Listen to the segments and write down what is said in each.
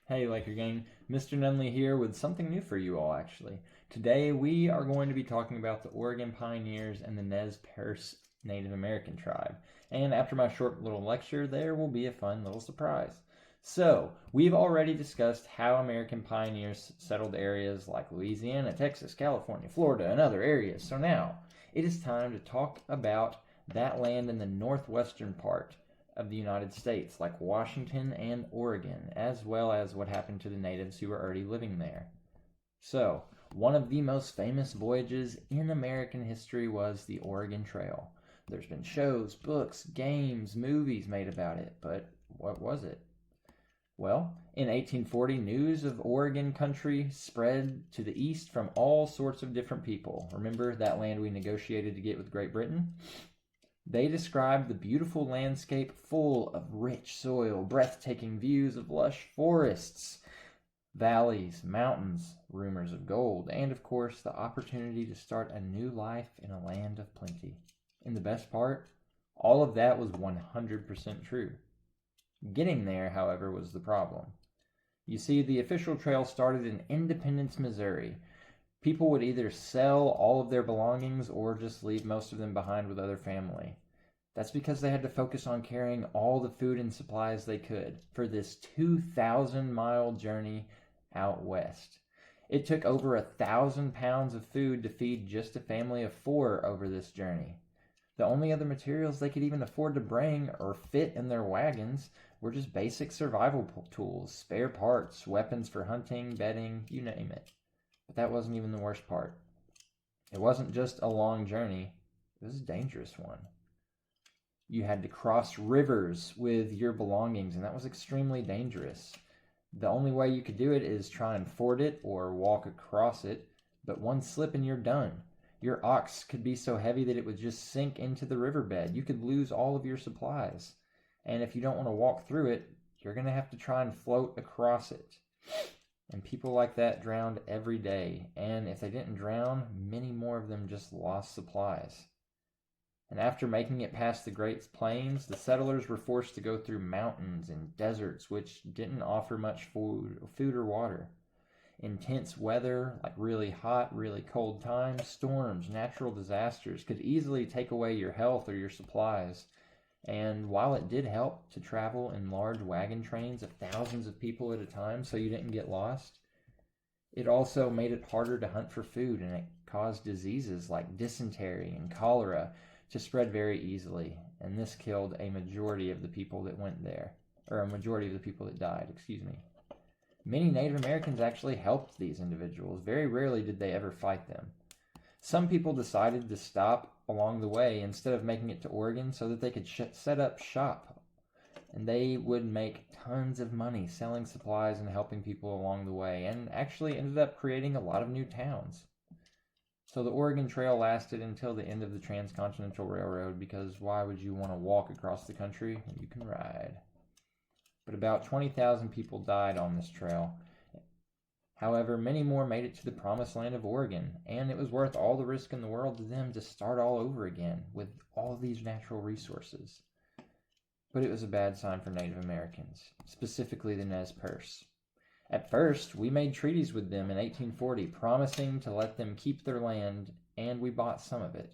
Hey, Laker Gang. Mr. Nunley here with something new for you all, actually. Today we are going to be talking about the Oregon pioneers and the Nez Perce Native American tribe. And after my short little lecture, there will be a fun little surprise. So, we've already discussed how American pioneers settled areas like Louisiana, Texas, California, Florida, and other areas. So now, it is time to talk about that land in the northwestern part of the United States, like Washington and Oregon, as well as what happened to the natives who were already living there. So, one of the most famous voyages in American history was the Oregon Trail. There's been shows, books, games, movies made about it, but what was it? Well, in 1840, news of Oregon country spread to the east from all sorts of different people. Remember that land we negotiated to get with Great Britain? They described the beautiful landscape full of rich soil, breathtaking views of lush forests, valleys, mountains, rumors of gold, and of course the opportunity to start a new life in a land of plenty. And the best part, all of that was 100% true. Getting there, however, was the problem. You see, the official trail started in Independence, Missouri. People would either sell all of their belongings or just leave most of them behind with other family. That's because they had to focus on carrying all the food and supplies they could for this 2,000-mile journey out west. It took over 1,000 pounds of food to feed just a family of 4 over this journey. The only other materials they could even afford to bring or fit in their wagons were just basic survival tools, spare parts, weapons for hunting, bedding, you name it. But that wasn't even the worst part. It wasn't just a long journey, it was a dangerous one. You had to cross rivers with your belongings, and that was extremely dangerous. The only way you could do it is try and ford it or walk across it, but one slip and you're done. Your ox could be so heavy that it would just sink into the riverbed. You could lose all of your supplies. And if you don't want to walk through it, you're going to have to try and float across it. And people like that drowned every day. And if they didn't drown, many more of them just lost supplies. And after making it past the Great Plains, the settlers were forced to go through mountains and deserts, which didn't offer much food or water. Intense weather, like really hot, really cold times, storms, natural disasters, could easily take away your health or your supplies. And while it did help to travel in large wagon trains of thousands of people at a time so you didn't get lost, it also made it harder to hunt for food, and it caused diseases like dysentery and cholera to spread very easily. And this killed a majority of the people that went there, or a majority of the people that died, excuse me. Many Native Americans actually helped these individuals. Very rarely did they ever fight them. Some people decided to stop along the way instead of making it to Oregon so that they could set up shop. And they would make tons of money selling supplies and helping people along the way, and actually ended up creating a lot of new towns. So the Oregon Trail lasted until the end of the Transcontinental Railroad, because why would you want to walk across the country when you can ride? But about 20,000 people died on this trail. However, many more made it to the promised land of Oregon, and it was worth all the risk in the world to them to start all over again with all these natural resources. But it was a bad sign for Native Americans, specifically the Nez Perce. At first, we made treaties with them in 1840, promising to let them keep their land, and we bought some of it.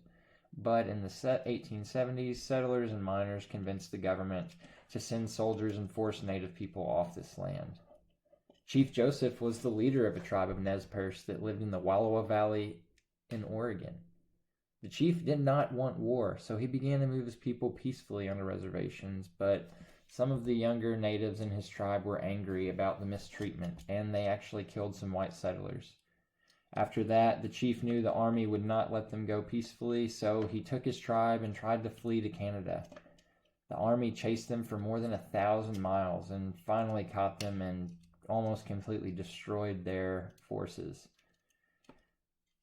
But in the 1870s, settlers and miners convinced the government to send soldiers and force Native people off this land. Chief Joseph was the leader of a tribe of Nez Perce that lived in the Wallowa Valley in Oregon. The chief did not want war, so he began to move his people peacefully on the reservations, but some of the younger natives in his tribe were angry about the mistreatment, and they actually killed some white settlers. After that, the chief knew the army would not let them go peacefully, so he took his tribe and tried to flee to Canada. The army chased them for more than 1,000 miles and finally caught them and almost completely destroyed their forces.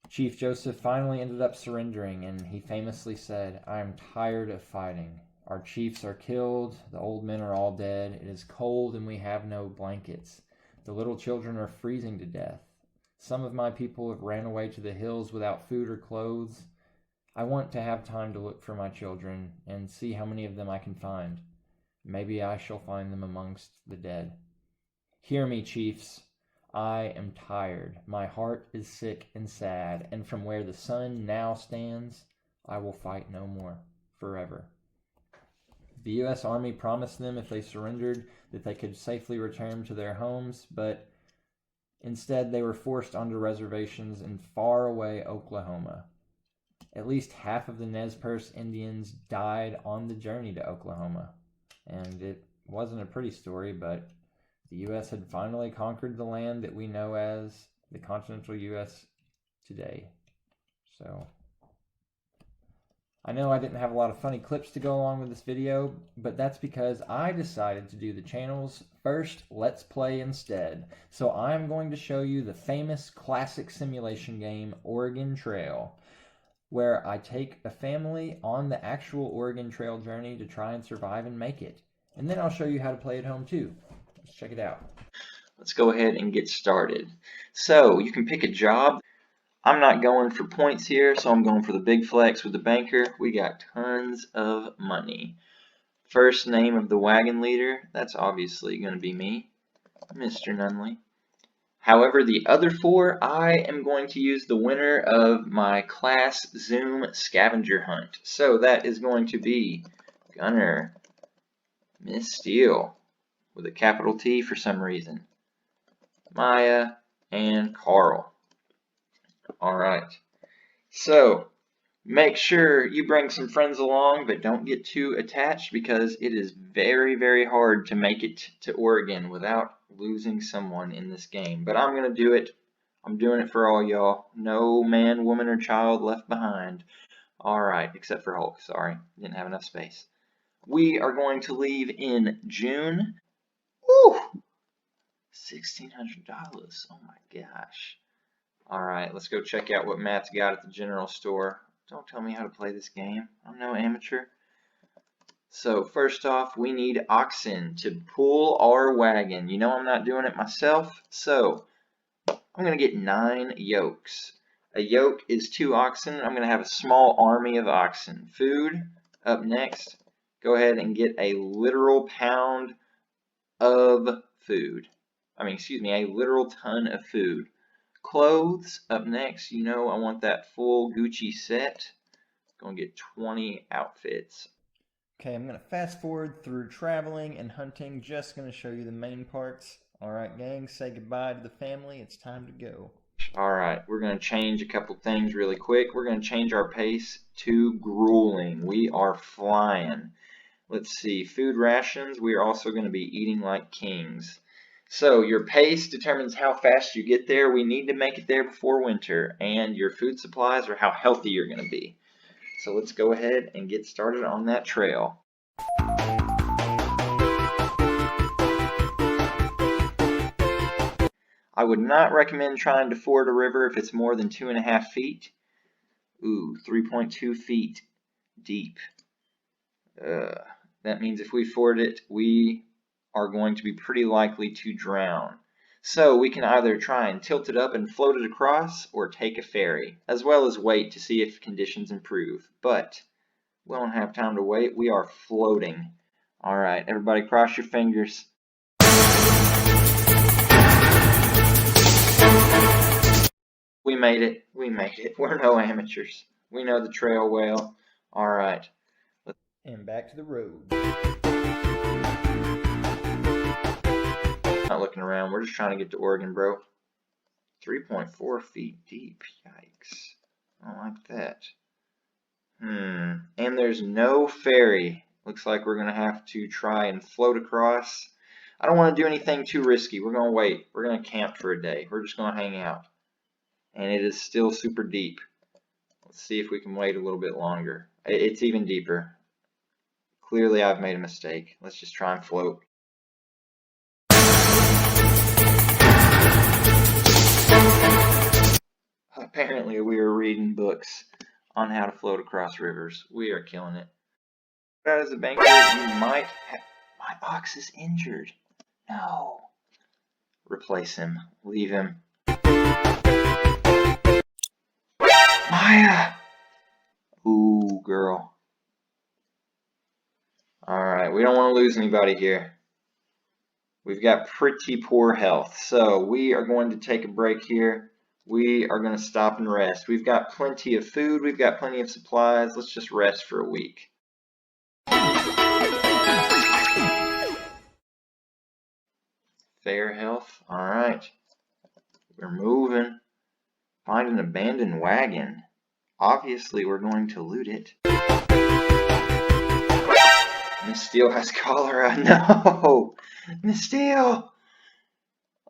Chief Joseph finally ended up surrendering, and he famously said, "I am tired of fighting. Our chiefs are killed, the old men are all dead, it is cold and we have no blankets. The little children are freezing to death. Some of my people have ran away to the hills without food or clothes. I want to have time to look for my children and see how many of them I can find. Maybe I shall find them amongst the dead." Hear me, chiefs. I am tired. My heart is sick and sad, and from where the sun now stands, I will fight no more, forever. The U.S. Army promised them if they surrendered that they could safely return to their homes, but instead they were forced onto reservations in faraway Oklahoma. At least half of the Nez Perce Indians died on the journey to Oklahoma. And it wasn't a pretty story, but the U.S. had finally conquered the land that we know as the continental U.S. today. So, I know I didn't have a lot of funny clips to go along with this video, but that's because I decided to do the channel's first Let's Play instead. So I'm going to show you the famous classic simulation game, Oregon Trail, where I take a family on the actual Oregon Trail journey to try and survive and make it. And then I'll show you how to play at home too. Let's check it out. Let's go ahead and get started. So you can pick a job. I'm not going for points here, so I'm going for the big flex with the banker. We got tons of money. First name of the wagon leader, that's obviously going to be me, Mr. Nunley. However, the other four, I am going to use the winner of my class Zoom scavenger hunt. So that is going to be Gunner, Miss Steele, with a capital T for some reason, Maya, and Carl. Alright, so make sure you bring some friends along, but don't get too attached because it is very, very hard to make it to Oregon without losing someone in this game. But I'm going to do it. I'm doing it for all y'all. No man, woman, or child left behind. Alright, except for Hulk. Sorry, didn't have enough space. We are going to leave in June. Woo! $1,600. Oh my gosh. Alright, let's go check out what Matt's got at the general store. Don't tell me how to play this game. I'm no amateur. So first off, we need oxen to pull our wagon. You know I'm not doing it myself, so I'm going to get 9 yokes. A yoke is 2 oxen. I'm going to have a small army of oxen. Food, up next. Go ahead and get a literal pound of food. A literal ton of food. Clothes, up next. You know I want that full Gucci set. Gonna get 20 outfits. Okay, I'm gonna fast forward through traveling and hunting. Just gonna show you the main parts. Alright, gang, say goodbye to the family. It's time to go. Alright, we're gonna change a couple things really quick. We're gonna change our pace to grueling. We are flying. Let's see, food rations. We are also gonna be eating like kings. So your pace determines how fast you get there. We need to make it there before winter, and your food supplies are how healthy you're going to be. So let's go ahead and get started on that trail. I would not recommend trying to ford a river if it's more than 2.5 feet. Ooh, 3.2 feet deep. That means if we ford it, we are going to be pretty likely to drown. So we can either try and tilt it up and float it across, or take a ferry, as well as wait to see if conditions improve. But we don't have time to wait. We are floating. Alright, everybody cross your fingers. We made it. We made it. We're no amateurs. We know the trail well. Alright. And back to the road. Not looking around. We're just trying to get to Oregon, bro. 3.4 feet deep. Yikes. I don't like that. And there's no ferry. Looks like we're going to have to try and float across. I don't want to do anything too risky. We're going to wait. We're going to camp for a day. We're just going to hang out. And it is still super deep. Let's see if we can wait a little bit longer. It's even deeper. Clearly I've made a mistake. Let's just try and float. Apparently we are reading books on how to float across rivers. We are killing it. As a banker, you might have... My ox is injured. No. Replace him. Leave him. Maya! Ooh, girl. Alright, we don't want to lose anybody here. we've got pretty poor health. So we are going to take a break here. We are going to stop and rest. We've got plenty of food. We've got plenty of supplies. Let's just rest for a week. Fair health. All right. We're moving. Find an abandoned wagon. Obviously, we're going to loot it. Miss Steele has cholera. No! Miss Steele!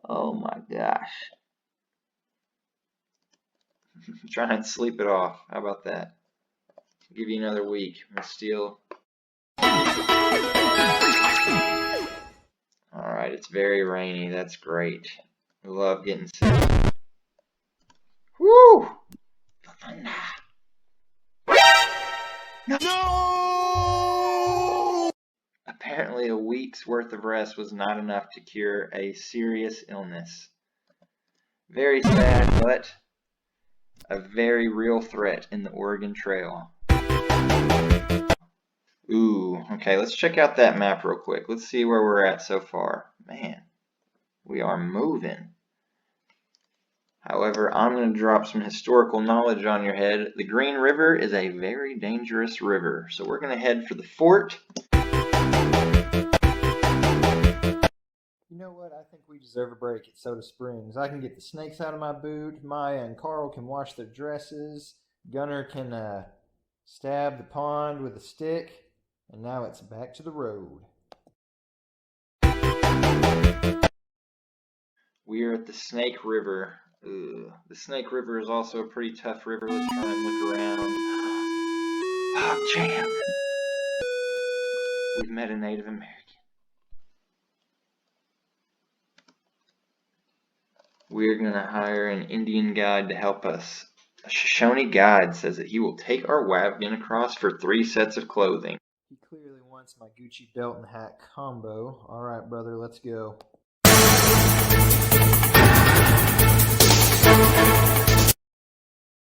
Oh my gosh. Try and sleep it off. How about that? I'll give you another week, Miss Steele. Alright, it's very rainy. That's great. We love getting sick. Woo! No! Apparently, a week's worth of rest was not enough to cure a serious illness. Very sad, but a very real threat in the Oregon Trail. Ooh, okay, let's check out that map real quick. Let's see where we're at so far. Man, we are moving. However, I'm going to drop some historical knowledge on your head. The Green River is a very dangerous river, so we're going to head for the fort. You know what? I think we deserve a break at Soda Springs. I can get the snakes out of my boot. Maya and Carl can wash their dresses. Gunner can stab the pond with a stick. And now it's back to the road. We are at the Snake River. Ugh. The Snake River is also a pretty tough river. Let's try and look around. Oh, jam! We've met a Native American. We're going to hire an Indian guide to help us. A Shoshone guide says that he will take our wagon across for 3 sets of clothing. He clearly wants my Gucci belt and hat combo. Alright, brother, let's go.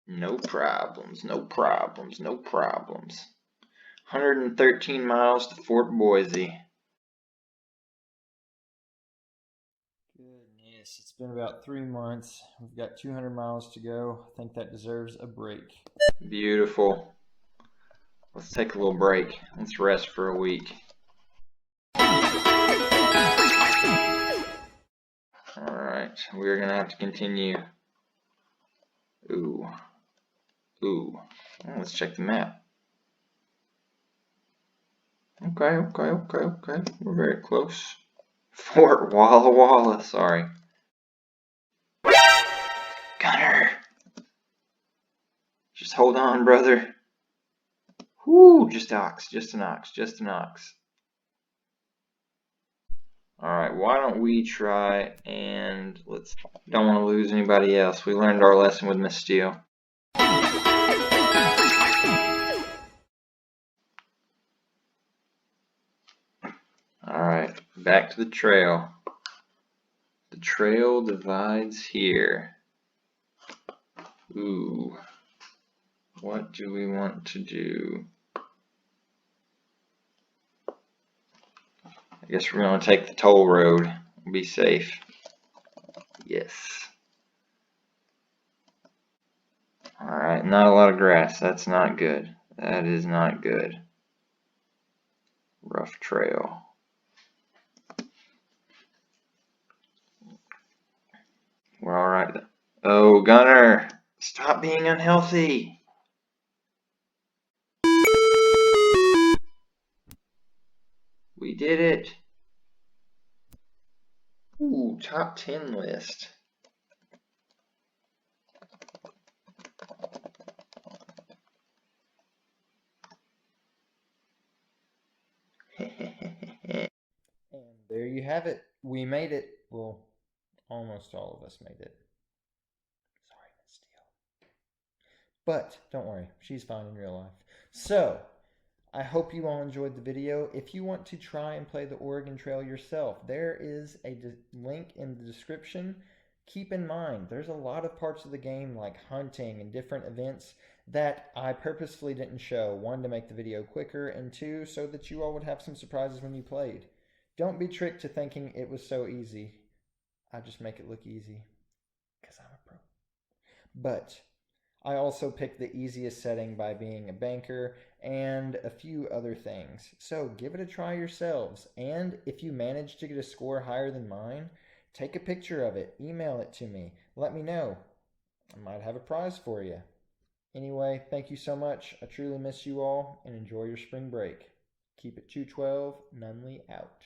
No problems, no problems, no problems. 113 miles to Fort Boise. Goodness, it's been about 3 months. We've got 200 miles to go. I think that deserves a break. Beautiful. Let's take a little break. Let's rest for a week. Alright, we're going to have to continue. Ooh. Ooh. Well, let's check the map. Okay. We're very close. Fort Walla Walla, sorry. Gunner! Just hold on, brother. Whoo, just an ox. Alright, why don't we try and don't want to lose anybody else. We learned our lesson with Miss Steele. Alright, back to the trail. The trail divides here. Ooh. What do we want to do? I guess we're going to take the toll road. Be safe. Yes. Alright, not a lot of grass. That's not good. That is not good. Rough trail. We're alright. Oh, Gunner! Stop being unhealthy! We did it! Ooh, top 10 list. And there you have it. We made it. Well, almost all of us made it. Sorry, Miss Steele. But don't worry, she's fine in real life. So, I hope you all enjoyed the video. If you want to try and play the Oregon Trail yourself, there is a link in the description. Keep in mind, there's a lot of parts of the game like hunting and different events that I purposefully didn't show. One, to make the video quicker, and two, so that you all would have some surprises when you played. Don't be tricked to thinking it was so easy. I just make it look easy because I'm a pro. But I also picked the easiest setting by being a banker and a few other things. So give it a try yourselves. And if you manage to get a score higher than mine, take a picture of it, email it to me, let me know. I might have a prize for you. Anyway, thank you so much. I truly miss you all and enjoy your spring break. Keep it 212, Nunley out.